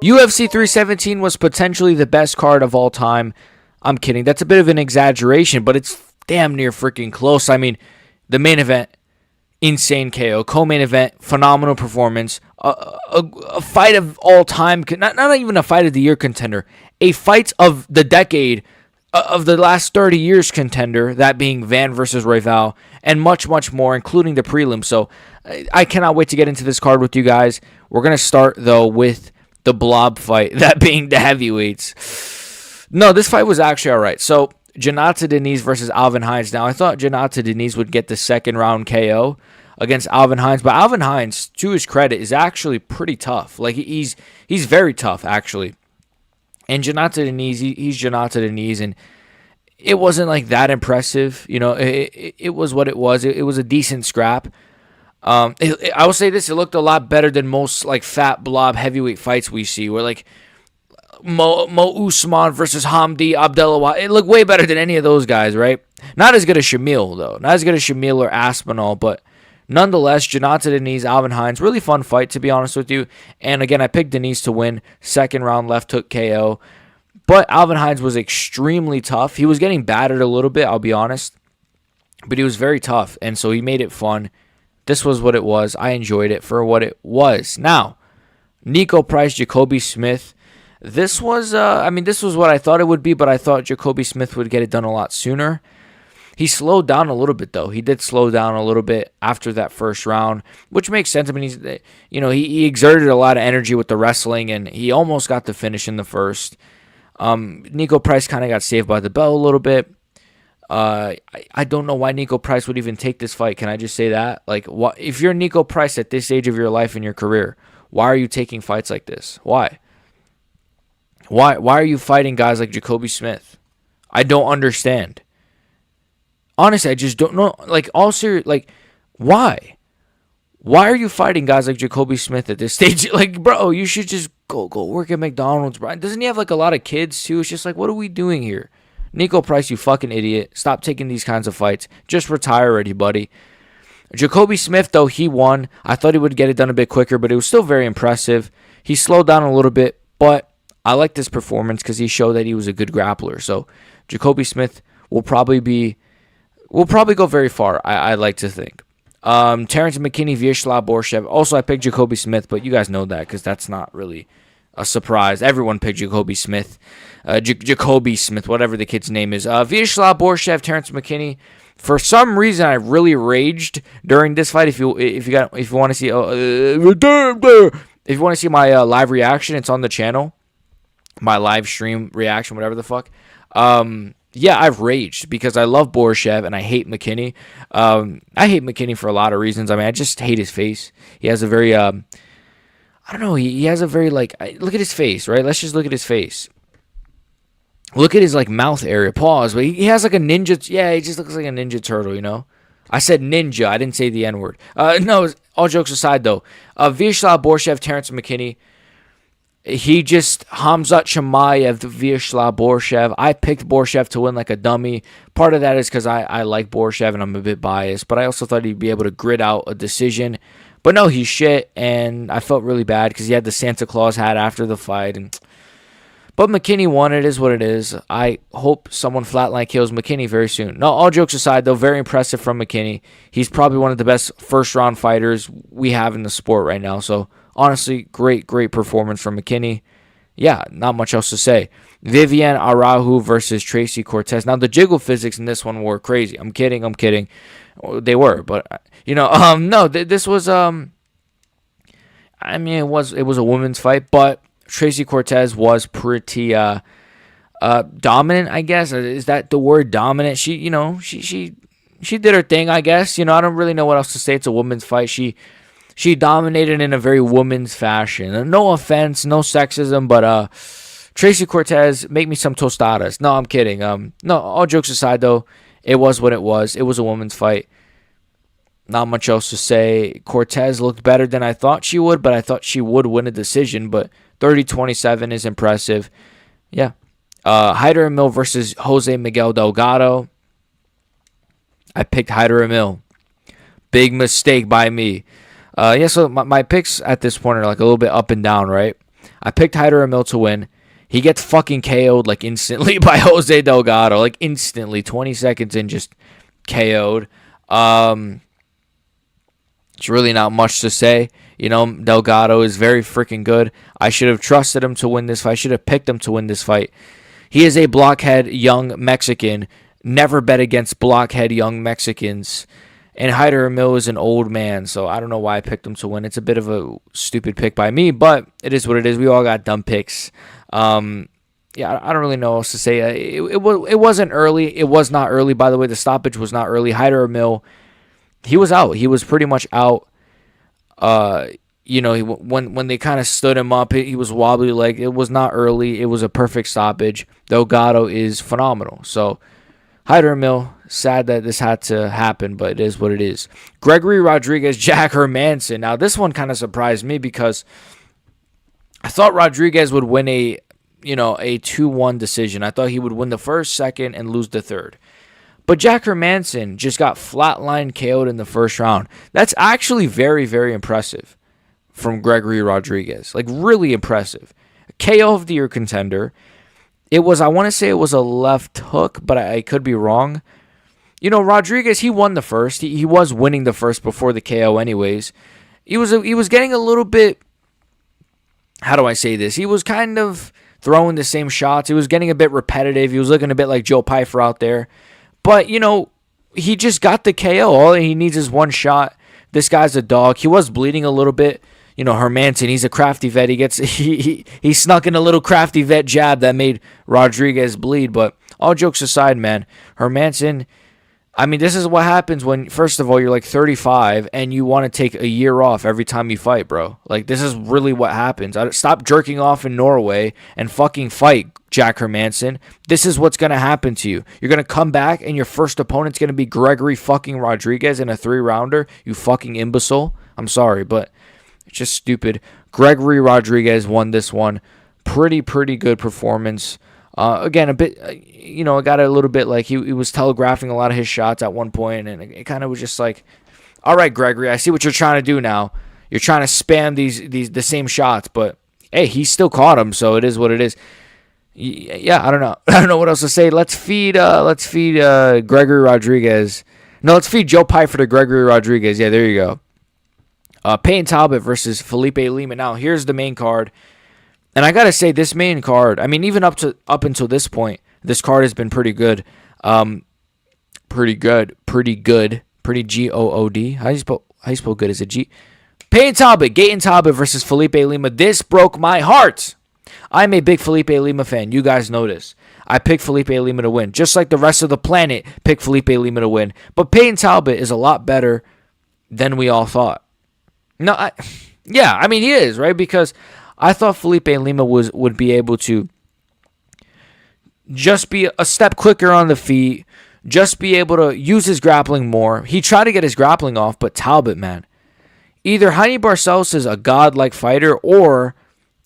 UFC 317 was potentially the best card of all time. I'm kidding. That's a bit of an exaggeration, but it's damn near freaking close. I mean, the main event, insane KO. Co-main event, phenomenal performance. A fight of all time, not even a fight of the year contender. A fight of the decade, of the last 30 years contender, that being Van versus Royval, and much, much more, including the prelim. So I cannot wait to get into this card with you guys. We're going to start, though, with the blob fight, that being the heavyweights. No, this fight was actually all right. So Jhonata Diniz versus Alvin Hines. Now, I thought Jhonata Diniz would get the second round KO against Alvin Hines, but Alvin Hines, to his credit, is actually pretty tough. Like, he's very tough, actually. And Jhonata Diniz, he's Jhonata Diniz, and it wasn't like that impressive. You know, it was what it was. It was a decent scrap. I will say this: it looked a lot better than most like fat blob heavyweight fights we see, where like Mo Usman versus Hamdi Abdelawad. It looked way better than any of those guys, right? Not as good as Shamil though, not as good as Shamil or Aspinall, but nonetheless, Jhonata Diniz, Alvin Hines, really fun fight to be honest with you. And again, I picked Diniz to win. Second round left hook KO, but Alvin Hines was extremely tough. He was getting battered a little bit, I'll be honest, but he was very tough, and so he made it fun. This was what it was. I enjoyed it for what it was. Now, Niko Price, Jacobe Smith. This was, this was what I thought it would be, but I thought Jacobe Smith would get it done a lot sooner. He slowed down a little bit, though. He did slow down a little bit after that first round, which makes sense. I mean, he exerted a lot of energy with the wrestling, and he almost got the finish in the first. Niko Price kind of got saved by the bell a little bit. I don't know why Niko Price would even take this fight. Can I just say that? Like, if you're Niko Price at this stage of your life and your career, why are you taking fights like this? Why? Why are you fighting guys like Jacobe Smith? I don't understand. Honestly, I just don't know. Like, all serious, like, why? Why are you fighting guys like Jacobe Smith at this stage? Like, bro, you should just go work at McDonald's, bro. Doesn't he have, like, a lot of kids, too? It's just like, what are we doing here? Niko Price, you fucking idiot. Stop taking these kinds of fights. Just retire already, buddy. Jacobe Smith, though, he won. I thought he would get it done a bit quicker, but it was still very impressive. He slowed down a little bit, but I like this performance because he showed that he was a good grappler. So Jacobe Smith will probably go very far, I like to think. Terrance McKinney, Viacheslav, Borshchev. Also, I picked Jacobe Smith, but you guys know that because that's not really a surprise. Everyone picked Jacobe Smith. Jacobe Smith, whatever the kid's name is. Viacheslav, Borshchev, Terrance McKinney. For some reason, I really raged during this fight. If you want to see my live reaction, it's on the channel. My live stream reaction, whatever the fuck. Yeah, I've raged because I love Borshchev and I hate McKinney. I hate McKinney for a lot of reasons. I mean, I just hate his face. He has a very I don't know. He has a very, like, look at his face, right? Let's just look at his face. Look at his, like, mouth area. Pause. But he has, like, a ninja. Yeah, he just looks like a ninja turtle, you know? I said ninja. I didn't say the N-word. No, all jokes aside, though. Viacheslav, Borshchev, Terrance McKinney. He just Hamzat Chimaev, Viacheslav, Borshchev. I picked Borshchev to win like a dummy. Part of that is because I like Borshchev and I'm a bit biased. But I also thought he'd be able to grit out a decision. But no, he's shit, and I felt really bad because he had the Santa Claus hat after the fight. But McKinney won. It is what it is. I hope someone flatline kills McKinney very soon. No, all jokes aside, though, very impressive from McKinney. He's probably one of the best first-round fighters we have in the sport right now. So, honestly, great Performance from McKinney. Yeah, not much else to say. Viviane Araujo versus Tracy Cortez. Now, the jiggle physics in this one were crazy. I'm kidding. They were, but no. This was it was a women's fight, but Tracy Cortez was pretty dominant. I guess is that the word dominant? She did her thing. I guess I don't really know what else to say. It's a women's fight. She dominated in a very woman's fashion. No offense, no sexism, but Tracy Cortez, make me some tostadas. No, I'm kidding. No, all jokes aside, though, it was what it was. It was a woman's fight. Not much else to say. Cortez looked better than I thought she would, but I thought she would win a decision. But 30-27 is impressive. Yeah. Hyder Amil versus Jose Miguel Delgado. I picked Hyder Amil. Big mistake by me. So my picks at this point are like a little bit up and down, right? I picked Hyder Amil to win. He gets fucking KO'd like instantly by Jose Delgado. Like instantly, 20 seconds in, just KO'd. It's really not much to say. You know, Delgado is very freaking good. I should have trusted him to win this fight. I should have picked him to win this fight. He is a blockhead young Mexican. Never bet against blockhead young Mexicans. And Hyder Amil is an old man, so I don't know why I picked him to win. It's a bit of a stupid pick by me, but it is what it is. We all got dumb picks. Yeah, I don't really know what else to say. It wasn't early. It was not early, by the way. The stoppage was not early. Hyder Amil, he was out. He was pretty much out. You know, when they kind of stood him up, he was wobbly leg. It was not early. It was a perfect stoppage. Delgado is phenomenal. So, Hyder Amil, sad that this had to happen, but it is what it is. Gregory Rodriugues, Jack Hermansson. Now, this one kind of surprised me because I thought Rodriugues would win a 2-1 decision. I thought he would win the first, second, and lose the third. But Jack Hermansson just got flatline KO'd in the first round. That's actually very, very impressive from Gregory Rodriugues. Like, really impressive. KO of the year contender. I want to say it was a left hook, but I could be wrong. You know, Rodriugues, he won the first. He was winning the first before the KO anyways. He was getting a little bit, how do I say this? He was kind of throwing the same shots. He was getting a bit repetitive. He was looking a bit like Joe Pyfer out there. But, you know, he just got the KO. All he needs is one shot. This guy's a dog. He was bleeding a little bit. You know, Hermansson, he's a crafty vet. He snuck in a little crafty vet jab that made Rodriugues bleed. But all jokes aside, man, Hermansson, I mean, this is what happens when, first of all, you're like 35 and you want to take a year off every time you fight, bro. Like, this is really what happens. Stop jerking off in Norway and fucking fight, Jack Hermansson. This is what's going to happen to you. You're going to come back and your first opponent's going to be Gregory fucking Rodriugues in a 3-rounder. You fucking imbecile. I'm sorry, but it's just stupid. Gregory Rodriugues won this one. Pretty good performance. Again, a bit, it got a little bit like he was telegraphing a lot of his shots at one point, and it kind of was just like, all right, Gregory, I see what you're trying to do now. You're trying to spam the same shots, but hey, he still caught him, so it is what it is. Yeah, I don't know. I don't know what else to say. Let's feed Gregory Rodriugues. No, let's feed Joe Pyfer to Gregory Rodriugues. Yeah, there you go. Payton Talbott versus Felipe Lima. Now, here's the main card. And I got to say, this main card, I mean, even up until this point, this card has been pretty good. Pretty good. Pretty Good. How do you spell good? Is it G? Payton Talbott, Gaten Talbott versus Felipe Lima. This broke my heart. I'm a big Felipe Lima fan. You guys know this. I picked Felipe Lima to win. Just like the rest of the planet picked Felipe Lima to win. But Payton Talbott is a lot better than we all thought. No, I mean, he is, right? Because I thought Felipe Lima would be able to just be a step quicker on the feet, just be able to use his grappling more. He tried to get his grappling off, but Talbott, man, either Heine Barcelos is a godlike fighter, or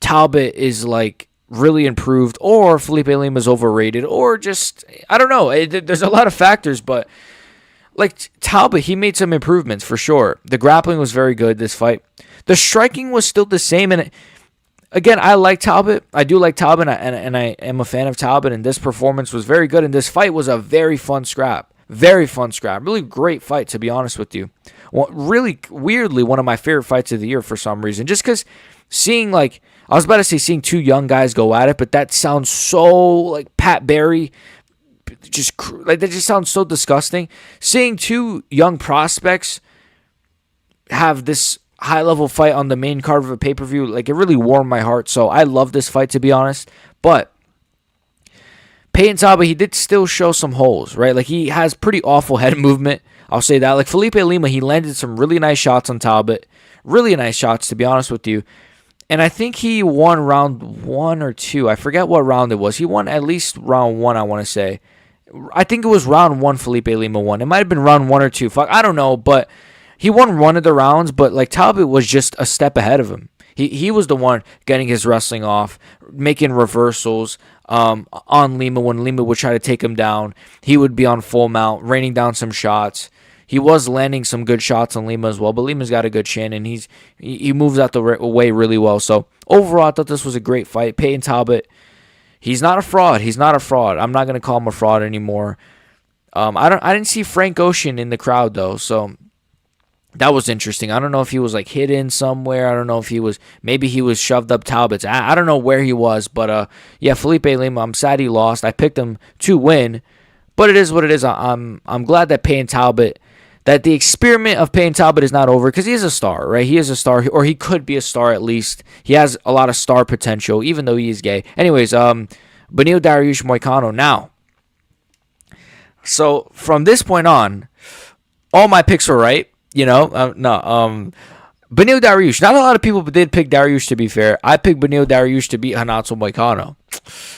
Talbott is like really improved, or Felipe Lima is overrated, or just, I don't know. There's a lot of factors, but like Talbott, he made some improvements for sure. The grappling was very good this fight. The striking was still the same, and again, I like Talbot. I do like Talbot, and I am a fan of Talbot, and this performance was very good, and this fight was a very fun scrap. Very fun scrap. Really great fight, to be honest with you. Well, really, weirdly, one of my favorite fights of the year for some reason. Just because seeing, like, I was about to say seeing two young guys go at it, but that sounds so, like, Pat Barry. That just sounds so disgusting. Seeing two young prospects have this high-level fight on the main card of a pay-per-view, like, it really warmed my heart. So I love this fight, to be honest. But Payton Talbot, he did still show some holes, right? Like, he has pretty awful head movement. I'll say that. Like, Felipe Lima, he landed some really nice shots on Talbot. Really nice shots, to be honest with you. And I think he won round 1 or 2. I forget what round it was. He won at least round 1, I want to say. I think it was round 1 Felipe Lima won. It might have been round 1 or 2. Fuck, I don't know, but he won one of the rounds, but like Talbot was just a step ahead of him. He was the one getting his wrestling off, making reversals on Lima. When Lima would try to take him down, he would be on full mount, raining down some shots. he was landing some good shots on Lima as well. But Lima's got a good chin, and he moves out the way really well. So overall, I thought this was a great fight. Payton Talbott, he's not a fraud. He's not a fraud. I'm not gonna call him a fraud anymore. I didn't see Frank Ocean in the crowd though, so that was interesting. I don't know if he was like hidden somewhere. I don't know if maybe he was shoved up Talbot's. I don't know where he was, but yeah, Felipe Lima, I'm sad he lost. I picked him to win, but it is what it is. I'm glad that the experiment of Payton Talbott is not over, because he is a star, right? He is a star, or he could be a star at least. He has a lot of star potential, even though he is gay. Anyways, Beneil Dariush Moicano. Now, so from this point on, all my picks were right. Beneil Dariush. Not a lot of people did pick Dariush, to be fair. I picked Beneil Dariush to beat Renato Moicano.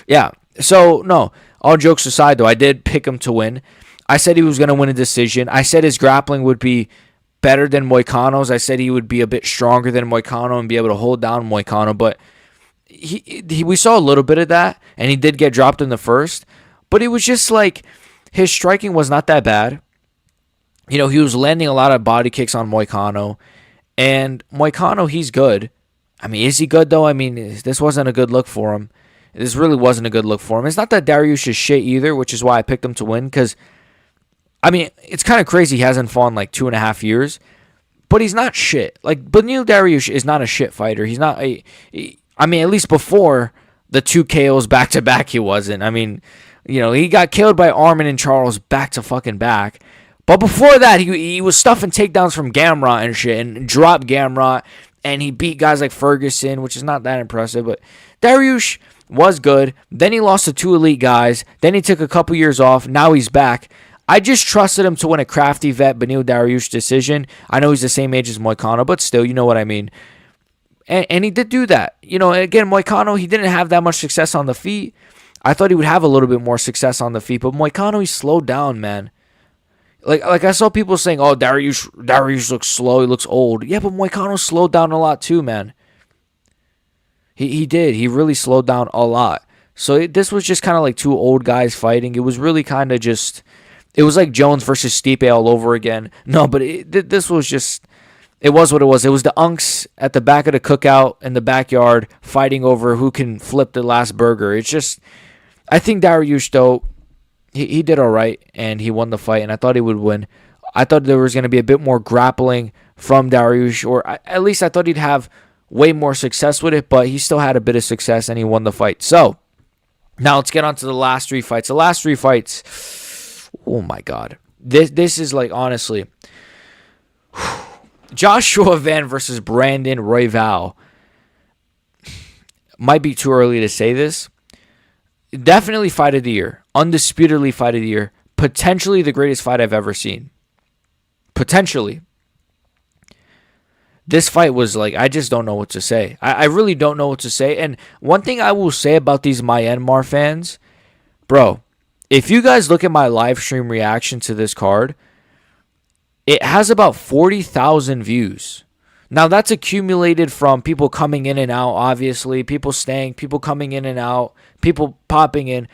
Yeah. So, no. All jokes aside, though, I did pick him to win. I said he was going to win a decision. I said his grappling would be better than Moicano's. I said he would be a bit stronger than Moicano and be able to hold down Moicano. But we saw a little bit of that, and he did get dropped in the first. But it was just like his striking was not that bad. He was landing a lot of body kicks on Moicano. And Moicano, he's good. I mean, is he good, though? I mean, this wasn't a good look for him. This really wasn't a good look for him. It's not that Dariush is shit either, which is why I picked him to win. Because, I mean, it's kind of crazy he hasn't fought in like 2.5 years. But he's not shit. Like, Beneil Dariush is not a shit fighter. He's not at least before the 2 KOs back-to-back, he wasn't. I mean, he got killed by Armin and Charles back-to-fucking-back. But before that, he was stuffing takedowns from Gamrot and shit, and dropped Gamrot, and he beat guys like Ferguson, which is not that impressive. But Dariush was good. Then he lost to 2 elite guys. Then he took a couple years off. Now he's back. I just trusted him to win a crafty vet Beneil Dariush decision. I know he's the same age as Moicano, but still, you know what I mean. And he did do that. Again, Moicano, he didn't have that much success on the feet. I thought he would have a little bit more success on the feet, but Moicano, he slowed down, man. Like I saw people saying, "Oh, Dariush looks slow. He looks old." Yeah, but Moicano slowed down a lot too, man. He did. He really slowed down a lot. So this was just kind of like 2 old guys fighting. It was really kind of just. It was like Jones versus Stipe all over again. No, but this was just. It was what it was. It was the unks at the back of the cookout in the backyard fighting over who can flip the last burger. It's just. I think Dariush, though. He did all right, and he won the fight, and I thought he would win. I thought there was going to be a bit more grappling from Dariush, or at least I thought he'd have way more success with it, but he still had a bit of success, and he won the fight. So, now let's get on to the last 3 fights. The last 3 fights, oh my God. This is like, honestly, Joshua Van versus Brandon Royval. Might be too early to say this. Definitely fight of the year. Undisputedly fight of the year. Potentially the greatest fight I've ever seen. Potentially. This fight was like, I just don't know what to say. I really don't know what to say. And one thing I will say about these Myanmar fans, bro, if you guys look at my live stream reaction to this card, it has about 40,000 views. Now, that's accumulated from people coming in and out, obviously. People staying, people coming in and out, people popping in.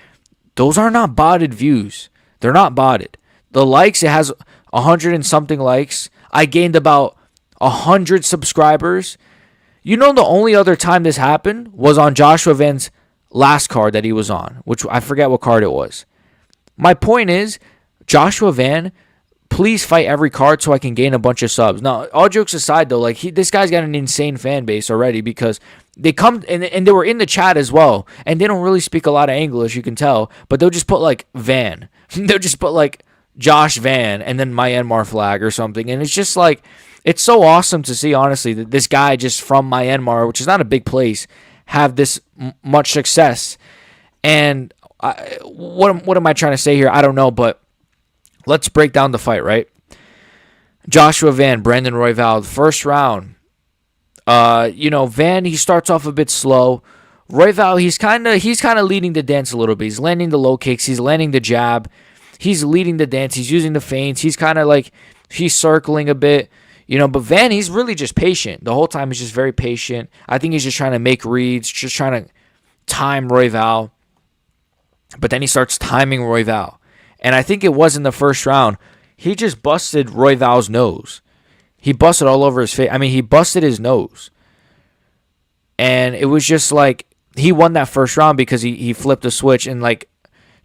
Those are not botted views. They're not botted. The likes, it has 100 and something likes. I gained about 100 subscribers. The only other time this happened was on Joshua Van's last card that he was on, which I forget what card it was. My point is, Joshua Van, please fight every card so I can gain a bunch of subs. Now, all jokes aside, though, this guy's got an insane fan base already, because they come and they were in the chat as well, and they don't really speak a lot of English, you can tell, but they'll just put like Van. They'll just put like Josh Van and then Myanmar flag or something, and it's just like, it's so awesome to see, honestly, that this guy just from Myanmar, which is not a big place, have this much success. And what am I trying to say here? I don't know, but let's break down the fight, right? Joshua Van, Brandon Royval, the first round. Van, he starts off a bit slow. Royval, he's kind of leading the dance a little bit. He's landing the low kicks. He's landing the jab. He's leading the dance. He's using the feints. He's kind of like, he's circling a bit. But Van, he's really just patient. The whole time he's just very patient. I think he's just trying to make reads, just trying to time Royval. But then he starts timing Royval. And I think it was in the first round. he just busted Royval's nose. He busted all over his face. I mean, he busted his nose. And it was just like, he won that first round because he flipped a switch and like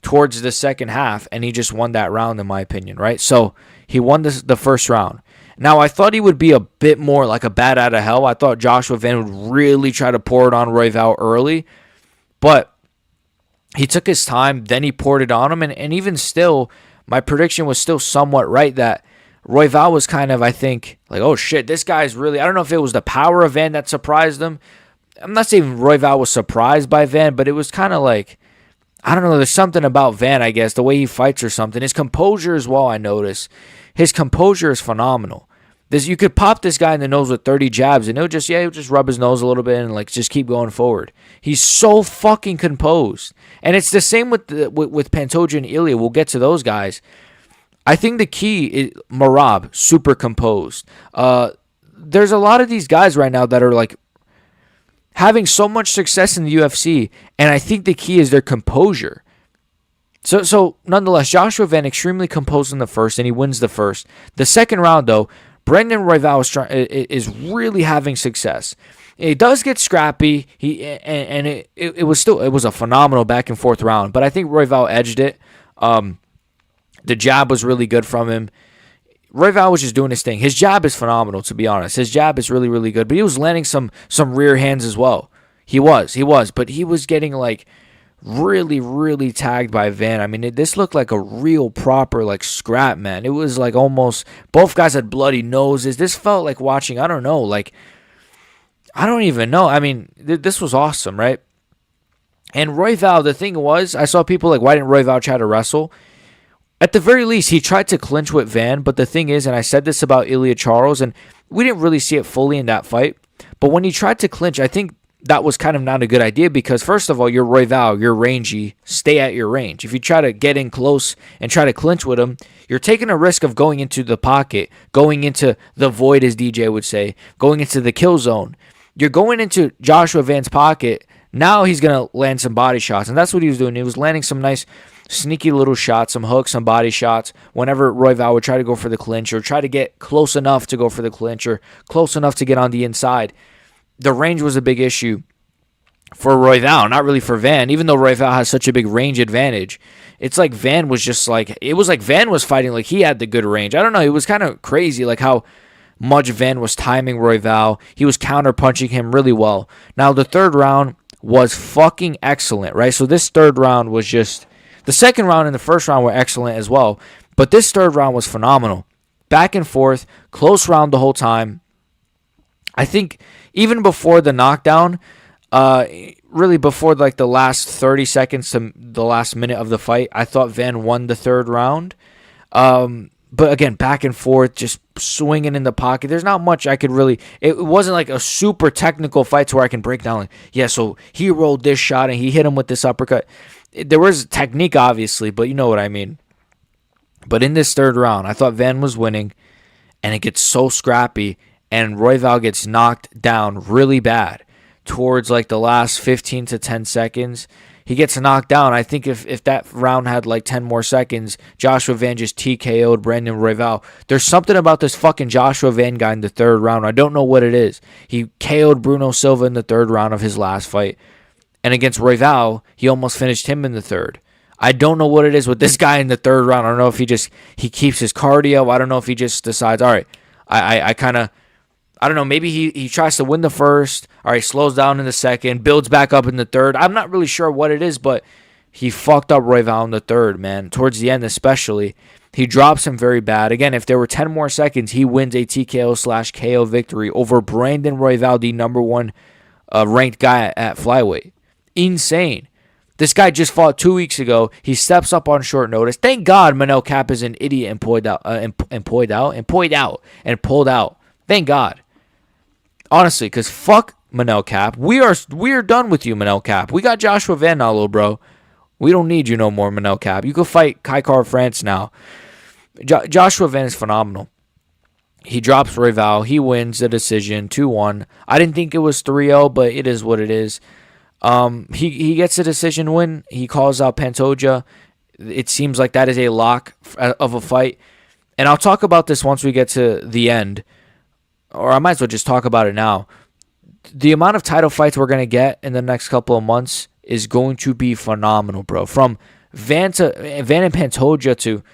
towards the second half, and he just won that round in my opinion, right? So he won the first round. Now, I thought he would be a bit more like a bat out of hell. I thought Joshua Van would really try to pour it on Royval early, but he took his time, then he poured it on him, and even still, my prediction was still somewhat right that Royval was kind of, I think, like, oh shit, this guy's really, I don't know if it was the power of Van that surprised him. I'm not saying Royval was surprised by Van, but it was kind of like, I don't know, there's something about Van, I guess, the way he fights or something. His composure as well, I notice. His composure is phenomenal. You could pop this guy in the nose with 30 jabs, and he'll just rub his nose a little bit and like just keep going forward. He's so fucking composed. And it's the same with Pantoja and Ilia. We'll get to those guys. I think the key is Merab, super composed. There's a lot of these guys right now that are like having so much success in the UFC, and I think the key is their composure. So nonetheless, Joshua Van extremely composed in the first, and he wins the first. The second round, though, Brendan Royval is really having success. It does get scrappy. It was a phenomenal back and forth round, but I think Royval edged it. The jab was really good from him. Royval was just doing his thing. His jab is phenomenal, to be honest. His jab is really, really good. But he was landing some rear hands as well. He was. But he was getting, like, really, really tagged by Van. I mean, this looked like a real proper, like, scrap, man. It was, like, almost... Both guys had bloody noses. This felt like watching, I don't know, like... I don't even know. I mean, this was awesome, right? And Royval, the thing was, I saw people like, why didn't Royval try to wrestle? At the very least, he tried to clinch with Van, but the thing is, and I said this about Ilia Charles, and we didn't really see it fully in that fight, but when he tried to clinch, I think that was kind of not a good idea because, first of all, you're Royval, you're rangy, stay at your range. If you try to get in close and try to clinch with him, you're taking a risk of going into the pocket, going into the void, as DJ would say, going into the kill zone. You're going into Joshua Van's pocket. Now he's going to land some body shots, and that's what he was doing. He was landing some nice sneaky little shots, some hooks, some body shots whenever Royval would try to go for the clinch or try to get close enough to go for the clinch or close enough to get on the inside. The range was a big issue for Royval, not really for Van, even though Royval has such a big range advantage. It's like Van was just like, it was like Van was fighting like he had the good range. I don't know, it was kind of crazy like how much Van was timing Royval. He was counter-punching him really well. Now, the third round was fucking excellent, right? So this third round was just... The second round and the first round were excellent as well, but this third round was phenomenal. Back and forth, close round the whole time. I think even before the knockdown, really before like the last 30 seconds to the last minute of the fight, I thought Van won the third round. But again, back and forth, just swinging in the pocket. There's not much I could really... It wasn't like a super technical fight to where I can break down like, yeah, so he rolled this shot and he hit him with this uppercut. There was technique, obviously, but you know what I mean. But in this third round, I thought Van was winning, and it gets so scrappy, and Royval gets knocked down really bad towards like the last 15 to 10 seconds. He gets knocked down. I think if that round had like 10 more seconds, Joshua Van just TKO'd Brandon Royval. There's something about this fucking Joshua Van guy in the third round. I don't know what it is. He KO'd Bruno Silva in the third round of his last fight. And against Royval, he almost finished him in the third. I don't know what it is with this guy in the third round. I don't know if he keeps his cardio. I don't know if he just decides, all right, I don't know, maybe he tries to win the first. All right, slows down in the second, builds back up in the third. I'm not really sure what it is, but he fucked up Royval in the third, man. Towards the end especially. He drops him very bad. Again, if there were 10 more seconds, he wins a TKO/KO victory over Brandon Royval, the number one ranked guy at flyweight. Insane. This guy just fought 2 weeks ago. He steps up on short notice. Thank God Manel Cap is an idiot and pulled out. Thank God. Honestly, because fuck Manel Cap. We are done with you, Manel Cap. We got Joshua Van now, little bro. We don't need you no more, Manel Cap. You can fight Kai Car France now. Joshua Van is phenomenal. He drops Royval. He wins the decision 2-1. I didn't think it was 3-0, but it is what it is. He gets a decision win. He calls out Pantoja. It seems like that is a lock of a fight. And I'll talk about this once we get to the end, or I might as well just talk about it now. The amount of title fights we're going to get in the next couple of months is going to be phenomenal, bro. From Van and Pantoja to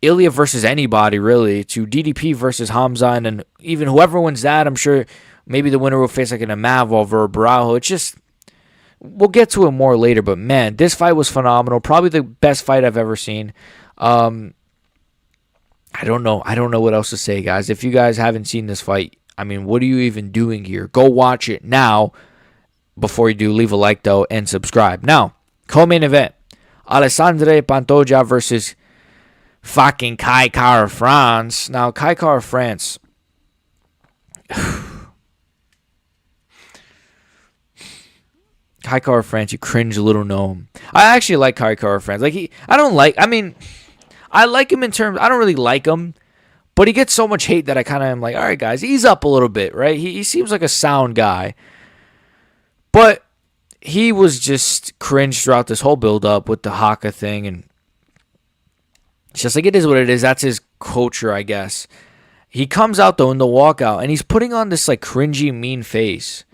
Ilia versus anybody, really, to DDP versus Hamza, and then even whoever wins that, I'm sure maybe the winner will face like an Amav over Araujo. It's just, we'll get to it more later, but man, this fight was phenomenal. Probably the best fight I've ever seen. I don't know what else to say, guys. If you guys haven't seen this fight, I mean, what are you even doing here? Go watch it now. Before you do, leave a like, though, and subscribe. Now, co-main event. Alexandre Pantoja versus fucking Kai Kara-France. Now, Kai Kara-France. Kai Kara-France, you cringe little gnome. I actually like Kai Kara-France. I like him in terms, I don't really like him, but he gets so much hate that I kind of am like, all right, guys, ease up a little bit, right? He seems like a sound guy. But he was just cringe throughout this whole build-up with the Haka thing, and it's just like, it is what it is. That's his culture, I guess. He comes out, though, in the walkout, and he's putting on this, like, cringy, mean face.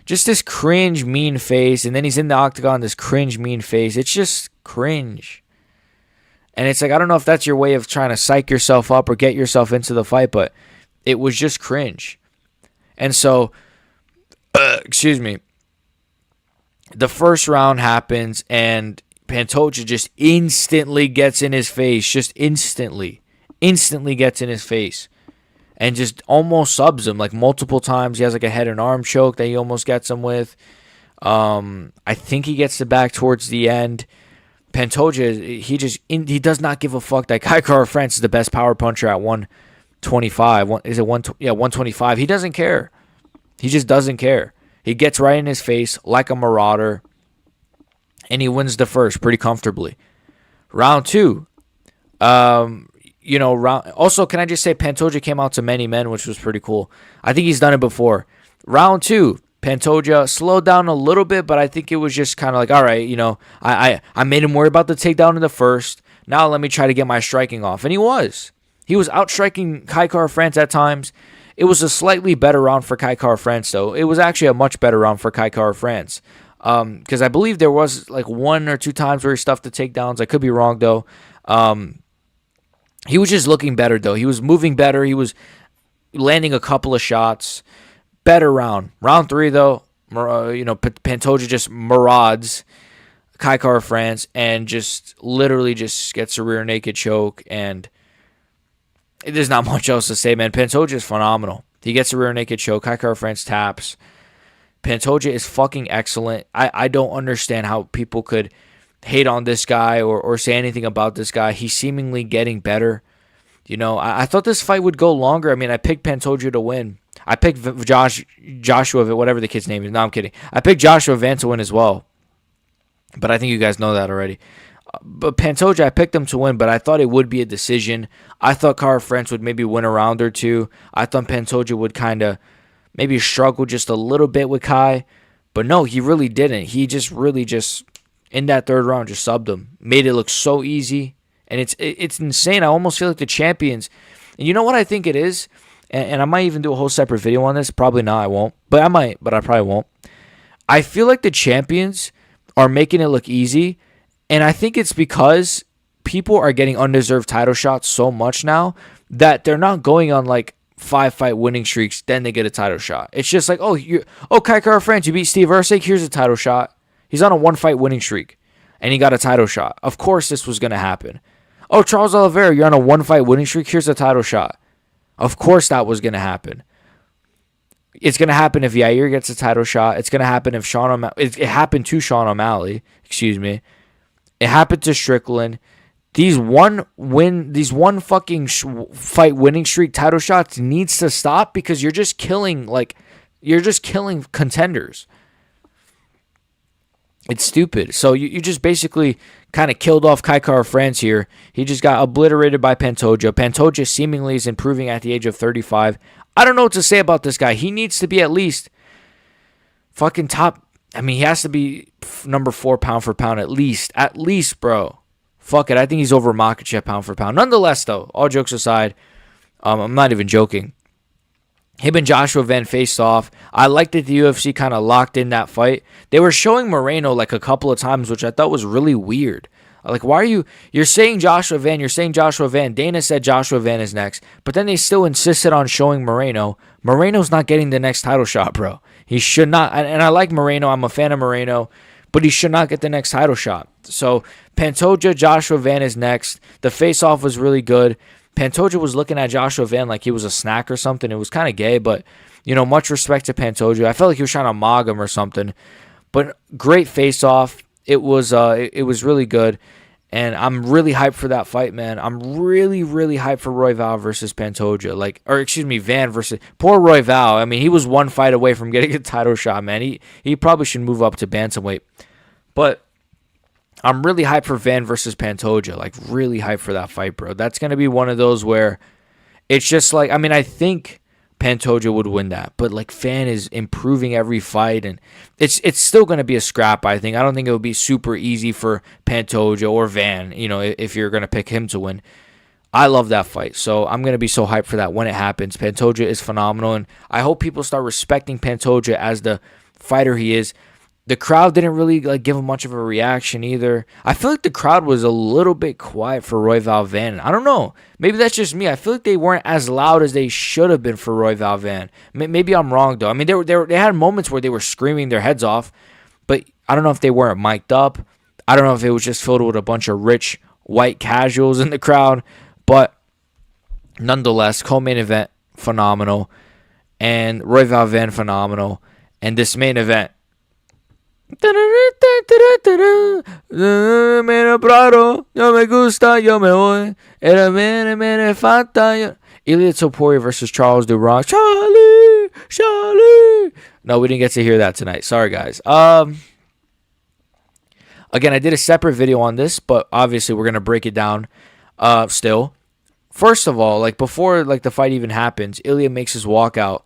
Just this cringe, mean face, and then he's in the octagon, this cringe, mean face. It's just cringe. And it's like, I don't know if that's your way of trying to psych yourself up or get yourself into the fight, but it was just cringe. And so, excuse me, the first round happens, and Pantoja just instantly gets in his face, just instantly gets in his face, and just almost subs him, like multiple times. He has like a head and arm choke that he almost gets him with. I think he gets the back towards the end. Pantoja, he does not give a fuck that Kai Kara-France is the best power puncher at 125. Is it 125? He doesn't care. He just doesn't care. He gets right in his face like a marauder, and he wins the first pretty comfortably. Round two, also, can I just say Pantoja came out to many men, which was pretty cool. I think he's done it before. Round two, Pantoja slowed down a little bit, but I think it was just kind of like, all right, I made him worry about the takedown in the first. Now let me try to get my striking off. And he was outstriking Kai Kara-France at times. It was a slightly better round for Kai Kara-France, though. It was actually a much better round for Kai Kara-France. Because I believe there was like one or two times where he stuffed the takedowns. I could be wrong, though. He was just looking better, though. He was moving better. He was landing a couple of shots. Better round. Round three, though, Pantoja just marauds Kai Kara-France and just literally just gets a rear naked choke. And there's not much else to say, man. Pantoja is phenomenal. He gets a rear naked choke. Kai Kara-France taps. Pantoja is fucking excellent. I don't understand how people could hate on this guy or say anything about this guy. He's seemingly getting better. I thought this fight would go longer. I mean, I picked Pantoja to win. I picked Joshua, whatever the kid's name is. No, I'm kidding. I picked Joshua Van to win as well. But I think you guys know that already. But Pantoja, I picked him to win, but I thought it would be a decision. I thought Kara-France would maybe win a round or two. I thought Pantoja would kind of maybe struggle just a little bit with Kai. But no, he really didn't. He just really in that third round, just subbed him. Made it look so easy. And it's insane. I almost feel like the champions. And you know what I think it is? And I might even do a whole separate video on this. Probably not, I won't. But I might, but I probably won't. I feel like the champions are making it look easy. And I think it's because people are getting undeserved title shots so much now that they're not going on like 5-fight winning streaks, then they get a title shot. It's just like, Kai Kara-France, you beat Steve Erceg, here's a title shot. He's on a 1-fight winning streak, and he got a title shot. Of course this was going to happen. Oh, Charles Oliveira, you're on a 1-fight winning streak, here's a title shot. Of course that was going to happen. It's going to happen if Yair gets a title shot. It's going to happen if Sean O'Malley... It happened to Sean O'Malley. Excuse me. It happened to Strickland. These one fucking fight winning streak title shots needs to stop because you're just killing contenders. It's stupid. So you just basically kind of killed off Kai Kara-France here. He just got obliterated by Pantoja. Pantoja seemingly is improving at the age of 35. I don't know what to say about this guy. He needs to be at least fucking top. I mean, he has to be number 4 pound for pound at least. At least, bro. fuck it. I think he's over Makhachev pound for pound. Nonetheless, though, all jokes aside, I'm not even joking. Him and Joshua Van faced off. I liked that the UFC kind of locked in that fight. They were showing Moreno like a couple of times, which I thought was really weird. Like, why are you're saying Joshua Van, Dana said Joshua Van is next, but then they still insisted on showing Moreno. Moreno's not getting the next title shot, bro. He should not, and I like Moreno, I'm a fan of Moreno, but he should not get the next title shot. So, Pantoja, Joshua Van is next. The face-off was really good. Pantoja was looking at Joshua Van like he was a snack or something. It was kind of gay, but, much respect to Pantoja. I felt like he was trying to mog him or something, but great face-off. It was really good, and I'm really hyped for that fight, man. I'm really, really hyped for Royval versus Pantoja. Van versus poor Royval. I mean, he was one fight away from getting a title shot, man. He probably should move up to bantamweight, but I'm really hyped for Van versus Pantoja. Like, really hyped for that fight, bro. That's gonna be one of those where it's just like, I mean, I think Pantoja would win that, but like Van is improving every fight, and it's still going to be a scrap. I think. I don't think it would be super easy for Pantoja or Van, if you're going to pick him to win. I love that fight, so I'm going to be so hyped for that when it happens. Pantoja is phenomenal, and I hope people start respecting Pantoja as the fighter he is. The crowd didn't really give him much of a reaction either. I feel like the crowd was a little bit quiet for Royval Van. I don't know. Maybe that's just me. I feel like they weren't as loud as they should have been for Royval Van. Maybe I'm wrong, though. I mean, they had moments where they were screaming their heads off, but I don't know if they weren't mic'd up. I don't know if it was just filled with a bunch of rich white casuals in the crowd. But nonetheless, co-main event, phenomenal. And Royval Van, phenomenal. And this main event, Ilia Topuria versus Charles Duran. Charlie. No, we didn't get to hear that tonight. Sorry, guys. Again, I did a separate video on this, but obviously we're gonna break it down. Still, first of all, before the fight even happens, Ilia makes his walkout,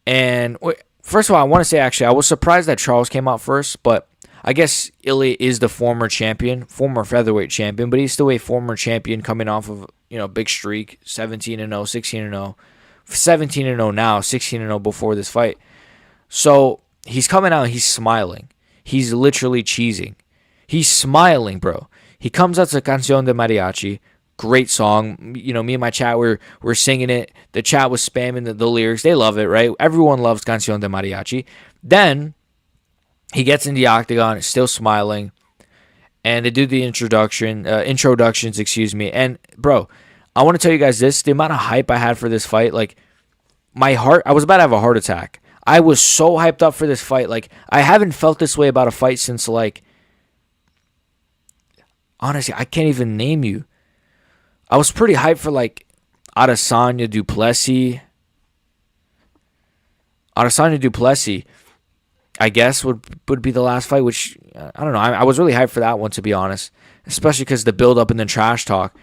and first of all, I want to say, actually, I was surprised that Charles came out first, but I guess Ilia is the former featherweight champion, but he's still a former champion coming off of, big streak, 17-0, 16-0, 17-0 now, 16-0 before this fight. So he's coming out, he's smiling. He's literally cheesing. He's smiling, bro. He comes out to Canción de Mariachi. Great song. Me and my chat were singing it. The chat was spamming the lyrics. They love it, right? Everyone loves Canción de Mariachi. Then he gets in the octagon, still smiling, and they do the introductions, And bro, I want to tell you guys this: the amount of hype I had for this fight, my heart, I was about to have a heart attack. I was so hyped up for this fight. I haven't felt this way about a fight since honestly, I can't even name you. I was pretty hyped for Adesanya Duplessis. Adesanya Duplessis, I guess, would be the last fight, which, I don't know. I was really hyped for that one, to be honest, especially because the build-up and the trash talk.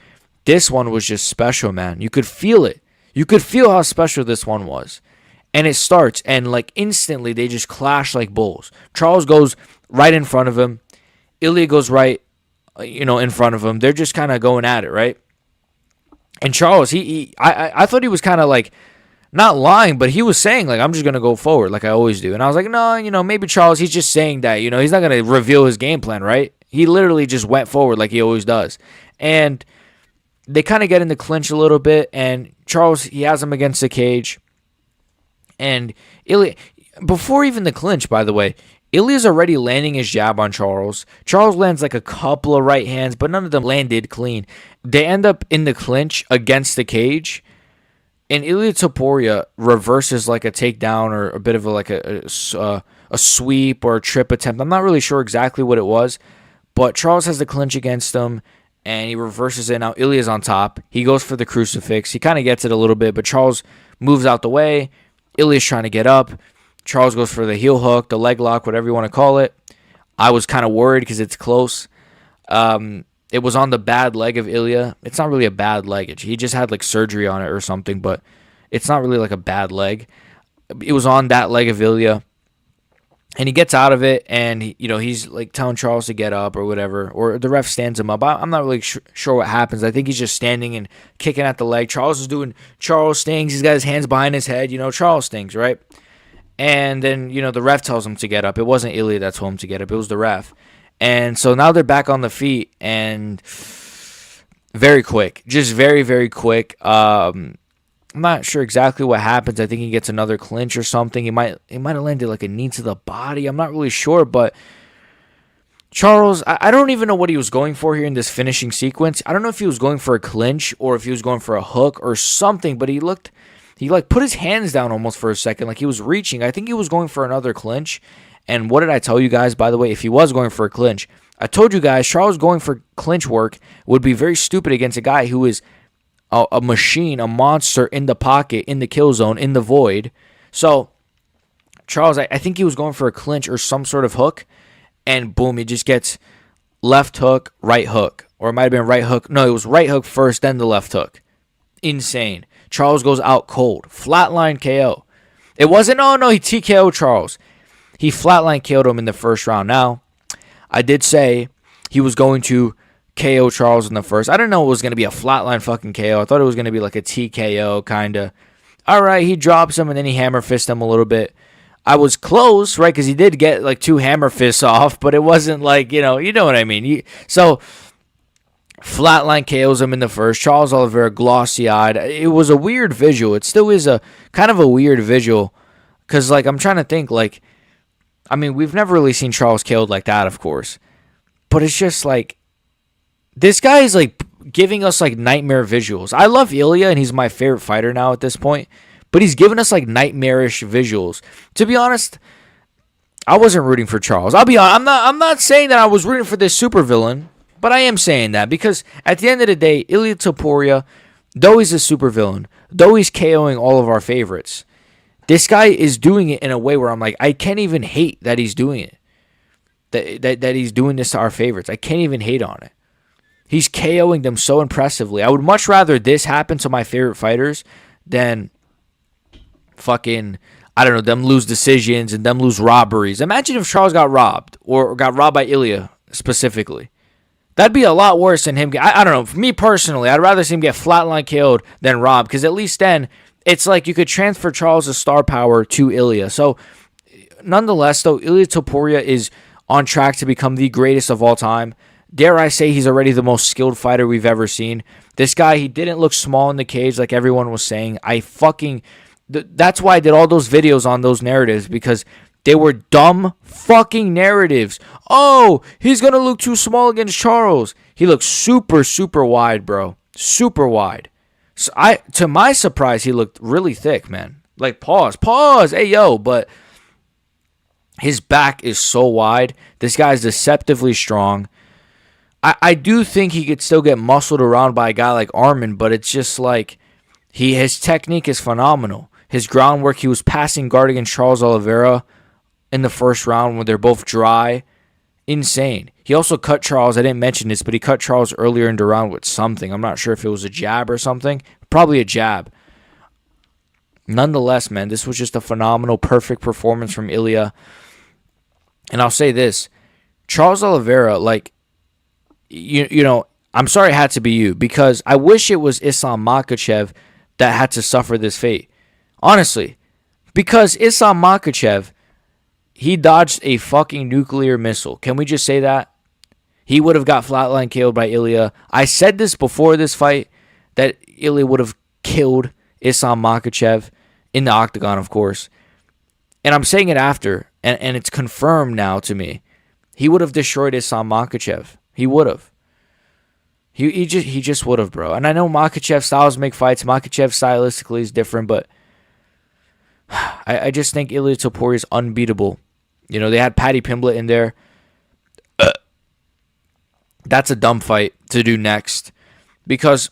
This one was just special, man. You could feel it. You could feel how special this one was. And it starts, and instantly they just clash like bulls. Charles goes right in front of him. Ilia goes right, in front of him. They're just kind of going at it, right? And Charles, I thought he was kind of not lying, but he was saying I'm just going to go forward like I always do. And I was like, no, maybe Charles, he's just saying that, he's not going to reveal his game plan, right? He literally just went forward like he always does. And they kind of get in the clinch a little bit, and Charles, he has him against the cage. And Ilia, before even the clinch, by the way, Ilia's already landing his jab on Charles. Charles lands a couple of right hands, but none of them landed clean. They end up in the clinch against the cage, and Ilia Topuria reverses a takedown or a bit of a sweep or a trip attempt. I'm not really sure exactly what it was, but Charles has the clinch against him, and he reverses it. Now Ilia's on top. He goes for the crucifix. He kind of gets it a little bit, but Charles moves out the way. Ilia's trying to get up. Charles goes for the heel hook, the leg lock, whatever you want to call it. I was kind of worried because it's close. It was on the bad leg of Ilia. It's not really a bad leg. He just had surgery on it or something, but it's not really a bad leg. It was on that leg of Ilia. And he gets out of it, and he's like telling Charles to get up or whatever, or the ref stands him up. I'm not really sure what happens. I think he's just standing and kicking at the leg. Charles is doing Charles stings. He's got his hands behind his head. Charles stings, right? And then the ref tells him to get up. It wasn't Ilia that told him to get up. It was the ref. And so now they're back on the feet, and very quick, just very, very quick. I'm not sure exactly what happens. I think he gets another clinch or something. He might have landed like a knee to the body. I'm not really sure, but Charles, I don't even know what he was going for here in this finishing sequence. I don't know if he was going for a clinch or if he was going for a hook or something, but he put his hands down almost for a second, like he was reaching. I think he was going for another clinch. And what did I tell you guys, by the way, if he was going for a clinch? I told you guys Charles going for clinch work would be very stupid against a guy who is a machine, a monster in the pocket, in the kill zone, in the void. So Charles, I think he was going for a clinch or some sort of hook, and boom, he just gets left hook, right hook. Or it might have been right hook. No, it was right hook first, then the left hook. Insane. Charles goes out cold. Flatline KO. It wasn't, no, he TKO'd Charles. He flatline KO'd him in the first round. Now, I did say he was going to KO Charles in the first. I didn't know it was going to be a flatline fucking KO. I thought it was going to be like a TKO kind of. All right, he drops him and then he hammer fists him a little bit. I was close, right, because he did get like 2 hammer fists off, but it wasn't like, you know what I mean. So flatline KOs him in the first. Charles Oliveira glossy-eyed. It was a weird visual. It still is a kind of a weird visual because, like, I'm trying to think, like, I mean, we've never really seen Charles KO'd like that, of course, but it's just like, this guy is like giving us like nightmare visuals. I love Ilia and he's my favorite fighter now at this point, but he's giving us like nightmarish visuals. To be honest, I wasn't rooting for Charles. I'll be honest. I'm not saying that I was rooting for this supervillain, but I am saying that because at the end of the day, Ilia Topuria, though he's a supervillain, though he's KOing all of our favorites, this guy is doing it in a way where I'm like, I can't even hate that he's doing it. That he's doing this to our favorites. I can't even hate on it. He's KOing them so impressively. I would much rather this happen to my favorite fighters than fucking, I don't know, them lose decisions and them lose robberies. Imagine if Charles got robbed or got robbed by Ilia specifically. That'd be a lot worse than him. I don't know. For me personally, I'd rather see him get flatline KO'd than robbed because at least then it's like you could transfer Charles' star power to Ilia. So nonetheless, though, Ilia Topuria is on track to become the greatest of all time. Dare I say he's already the most skilled fighter we've ever seen. This guy, he didn't look small in the cage like everyone was saying. That's why I did all those videos on those narratives, because they were dumb fucking narratives. Oh, he's going to look too small against Charles. He looked super, super wide, bro. Super wide. So to my surprise, he looked really thick, man. Like, pause, hey, yo, but his back is so wide. This guy's deceptively strong. I do think he could still get muscled around by a guy like Armin, but it's just like his technique is phenomenal. His groundwork, he was passing guard against Charles Oliveira in the first round when they're both dry. Insane. He also cut Charles. I didn't mention this, but he cut Charles earlier in the round with something. I'm not sure if it was a jab or something. Probably a jab. Nonetheless, man, this was just a phenomenal, perfect performance from Ilia. And I'll say this. Charles Oliveira, like, you know, I'm sorry it had to be you, because I wish it was Islam Makhachev that had to suffer this fate. Honestly. Because Islam Makhachev, he dodged a fucking nuclear missile. Can we just say that? He would have got flatline KO'd by Ilia. I said this before this fight, that Ilia would have killed Islam Makhachev in the octagon, of course. And I'm saying it after, and it's confirmed now to me. He would have destroyed Islam Makhachev. He would have. He just would have, bro. And I know Makhachev styles make fights. Makhachev stylistically is different, but I just think Ilia Topuria is unbeatable. You know, they had Paddy Pimblett in there. That's a dumb fight to do next, because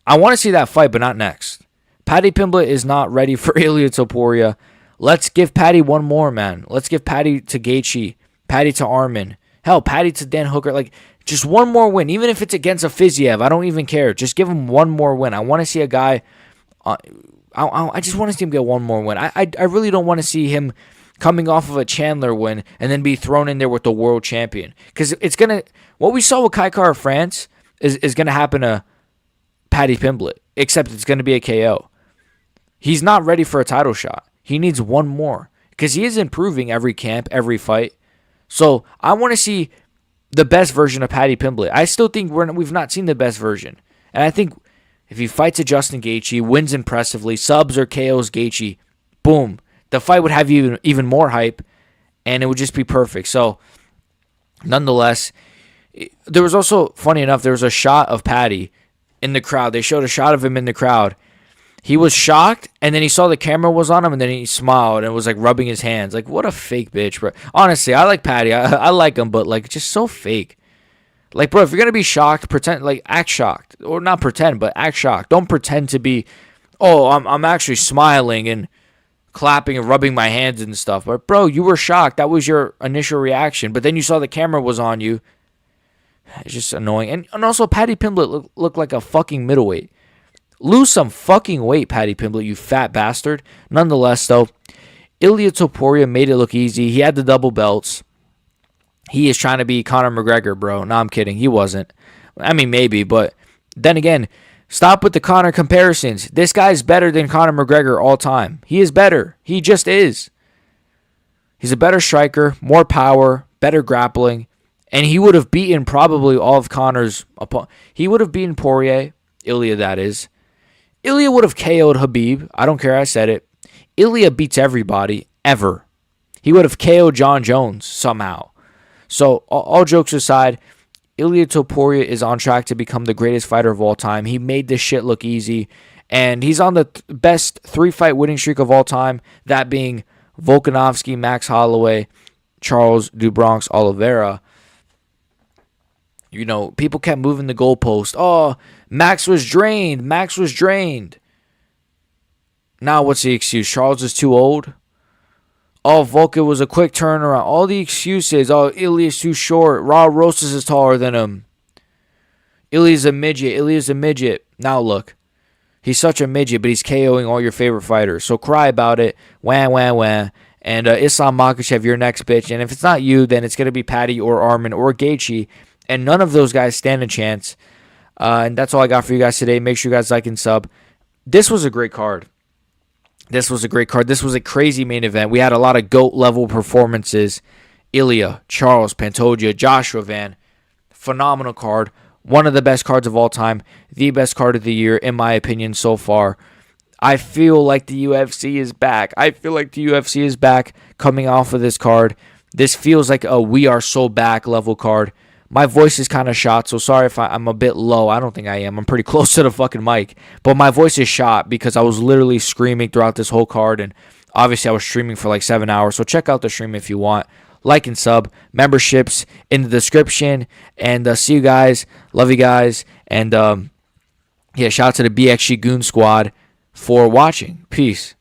I want to see that fight, but not next. Paddy Pimblett is not ready for Ilia Topuria. Let's give Paddy one more, man. Let's give Paddy to Gaethje, Paddy to Armin. Hell, Paddy to Dan Hooker. Like, just one more win. Even if it's against a Fiziev, I don't even care. Just give him one more win. I want to see a guy... I just want to see him get one more win. I really don't want to see him coming off of a Chandler win and then be thrown in there with the world champion. Because what we saw with Kai Kara France is going to happen to Paddy Pimblett, except it's going to be a KO. He's not ready for a title shot. He needs one more because he is improving every camp, every fight. So I want to see the best version of Paddy Pimblett. I still think we've not seen the best version. And I think if he fights a Justin Gaethje, wins impressively, subs or KOs Gaethje, boom, the fight would have even more hype, and it would just be perfect. So, nonetheless, there was also, funny enough, there was a shot of Paddy in the crowd. They showed a shot of him in the crowd. He was shocked, and then he saw the camera was on him, and then he smiled and was like rubbing his hands. Like, what a fake bitch, bro. Honestly, I like Paddy. I like him, but like, just so fake. Like, bro, if you're gonna be shocked, pretend, like, act shocked, or not pretend, but act shocked. Don't pretend to be, oh, I'm actually smiling and clapping and rubbing my hands and stuff. But bro, you were shocked. That was your initial reaction. But then you saw the camera was on you. It's just annoying. And also, Paddy Pimblett looked like a fucking middleweight. Lose some fucking weight, Paddy Pimblett, you fat bastard. Nonetheless, though, Ilia Topuria made it look easy. He had the double belts. He is trying to be Conor McGregor, bro. No, I'm kidding. He wasn't. I mean, maybe. But then again, stop with the Conor comparisons. This guy's better than Conor McGregor all time. He is better. He just is. He's a better striker, more power, better grappling, and he would have beaten probably all of Conor's opponents. He would have beaten Poirier, Ilia that is. Ilia would have KO'd Khabib. I don't care, I said it. Ilia beats everybody, ever. He would have KO'd John Jones somehow. So, all jokes aside, Ilia Topuria is on track to become the greatest fighter of all time. He made this shit look easy. And he's on the best 3-fight winning streak of all time. That being Volkanovski, Max Holloway, Charles do Bronx Oliveira. You know, people kept moving the goalpost. Oh, Max was drained. Max was drained. Now what's the excuse? Charles is too old? Oh, Volka was a quick turnaround. All the excuses. Oh, Ilia's too short. Raw Rosas is taller than him. Ilia's a midget. Ilia's a midget. Now look. He's such a midget, but he's KOing all your favorite fighters. So cry about it. Wah, wah, wah. And Islam Makhachev, your next bitch. And if it's not you, then it's going to be Paddy or Armin or Gaethje. And none of those guys stand a chance. And that's all I got for you guys today. Make sure you guys like and sub. This was a great card. This was a great card. This was a crazy main event. We had a lot of GOAT-level performances. Ilia, Charles, Pantoja, Joshua Van. Phenomenal card. One of the best cards of all time. The best card of the year, in my opinion, so far. I feel like the UFC is back. I feel like the UFC is back coming off of this card. This feels like a we are so back level card. My voice is kind of shot, so sorry if I'm a bit low. I don't think I am. I'm pretty close to the fucking mic. But my voice is shot because I was literally screaming throughout this whole card. And obviously I was streaming for like 7 hours. So check out the stream if you want. Like and sub. Memberships in the description. And see you guys. Love you guys. And yeah, shout out to the BXG Goon Squad for watching. Peace.